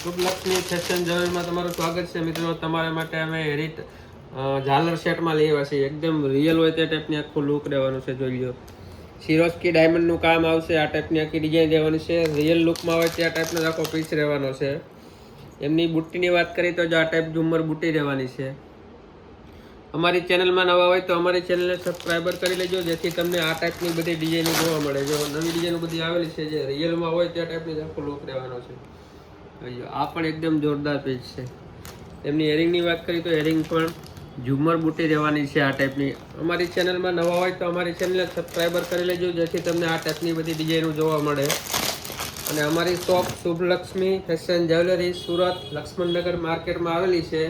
શુભ Lakshmi fashion જ્વેલરીમાં તમારું સ્વાગત છે મિત્રો. તમારા માટે અમે રીત ઝાલર સેટમાં લઈ આવ્યા છીએ. એકદમ રિયલ હોય તે ટાઈપની આખું લુક રહેવાનું છે. જોઈ લો, સિરોસ્કી ડાયમંડનું કામ આવશે. આ ટાઈપની આખી ડિઝાઇન રહેવાની છે. રિયલ લુકમાં હોય તે ટાઈપનો આખો પીસ રહેવાનો છે. એમની બુટ્ટીની વાત કરીએ તો આ ટાઈપ ઝુમ્મર બુટ્ટી રહેવાની છે. અમારી ચેનલમાં નવા હોય તો અમારી ચેનલને સબસ્ક્રાઈબર કરી લેજો, જેથી તમને આ ટાઈપની બધી ડિઝાઇનો જોવા મળે. જો નવી ડિઝાઇનો બધી આવેલી છે, જે રિયલમાં હોય તે ટાઈપની આખો લુક રહેવાનો છે. આ પણ એકદમ જોરદાર પીસ છે. એમની હેરિંગની વાત કરીએ તો હેરિંગ પણ ઝુમ્મર બુટ્ટી રહેવાની છે આ ટાઈપની. અમારી ચેનલમાં નવા હોય તો અમારી ચેનલને સબસ્ક્રાઈબર કરી લેજો, જેથી તમને આ ટાઈપની બધી ડિઝાઇનો જોવા મળે. અને અમારી શોપ શુભ લક્ષ્મી ફેશન જ્વેલરી સુરત લક્ષ્મણનગર માર્કેટમાં આવેલી છે.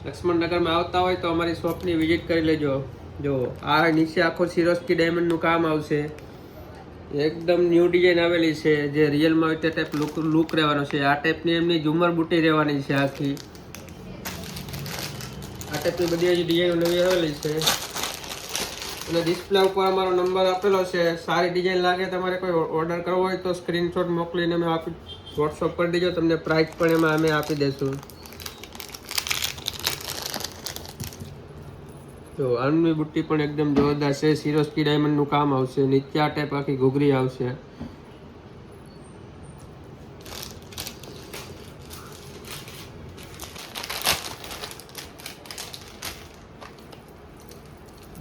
લક્ષ્મણનગરમાં આવતા હોય તો અમારી શોપની વિઝિટ કરી લેજો. જો આ નીચે આખો સિરોસ્કી ડાયમંડનું કામ આવશે. એકદમ ન્યૂ ડિઝાઇન આવેલી છે, જે રિયલમાં હોય તે ટાઈપ લુક રહેવાનો છે. આ ટાઈપની એમની ઝુમ્મર બુટ્ટી રહેવાની છે આખી. આ ટાઈપની બધી હજી ડિઝાઇનો નવી આવેલી છે. અને ડિસ્પ્લે ઉપર અમારો નંબર આપેલો છે. સારી ડિઝાઇન લાગે તમારે કોઈ ઓર્ડર કરવો હોય તો સ્ક્રીનશોટ મોકલીને અમે વોટ્સઅપ કરી દેજો. તમને પ્રાઇસ પણ એમાં અમે આપી દઈશું. તો આની બુટ્ટી પણ એકદમ જોરદાર છે. સિરોસ્કી ડાયમંડનું કામ આવશે. નીચે આ ટાઈપ આખી ઘૂઘરી આવશે.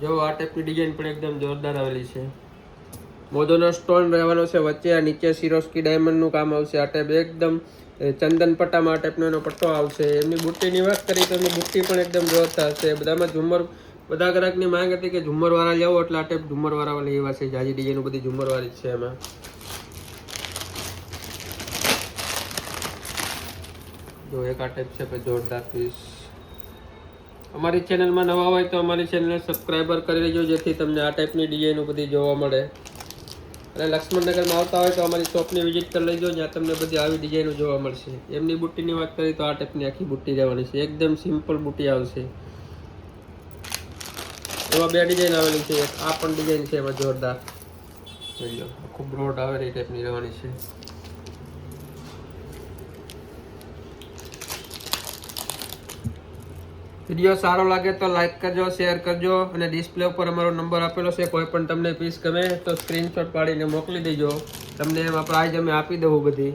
જો આ ટાઈપની ડિઝાઇન પણ એકદમ જોરદાર આવેલી છે. મોદોનો સ્ટોન રહેવાનો છે વચ્ચે. આ નીચે સિરોસ્કી ડાયમંડનું કામ આવશે. આ ટાઈપ એકદમ ચંદન પટ્ટામાં આ ટાઈપનો એનો પટ્ટો આવશે. એમની બુટ્ટીની વાત કરીએ તો એમની બુટ્ટી પણ એકદમ જોરદાર છે. બધામાં ઝુમ્મર, બધા ગ્રાહકની માંગ હતી કે ઝુમ્મરવાળા લેવો, એટલે આ ટાઈપ ઝુમ્મરવાળા લેવા છે. જાજી ડિઝાઇનો બધી ઝુમ્મરવાળી છે એમાં. જો એક આ ટાઈપ છે પછી જોરદાર પીસ. અમારી ચેનલમાં નવા હોય તો અમારી ચેનલને સબસ્ક્રાઈબર કરી લેજો, જેથી તમને આ ટાઈપની ડિઝાઇનો બધી જોવા મળે. અને લક્ષ્મણનગરમાં આવતા હોય તો અમારી શોપની વિઝિટ કરી લેજો, જ્યાં તમને બધી આવી ડિઝાઇનો જોવા મળશે. એમની બુટ્ટીની વાત કરીએ તો આ ટાઈપની આખી બુટ્ટી રહેવાની છે. એકદમ સિમ્પલ બુટ્ટી આવશે. એમાં બે ડિઝાઇન આવેલી છે. આ પણ ડિઝાઇન છે એમાં જોરદાર. જોઈ લો, ખૂબ બ્રોડ આવે એ ટાઈપની રહેવાની છે. વિડીયો સારો લાગે તો લાઈક કરજો, શેર કરજો. અને ડિસ્પ્લે ઉપર અમારો નંબર આપેલો છે. કોઈ પણ તમને પીસ ગમે તો સ્ક્રીનશોટ પાડીને મોકલી દેજો. તમને એમાં પ્રાઇઝ અમે આપી દઉં બધી.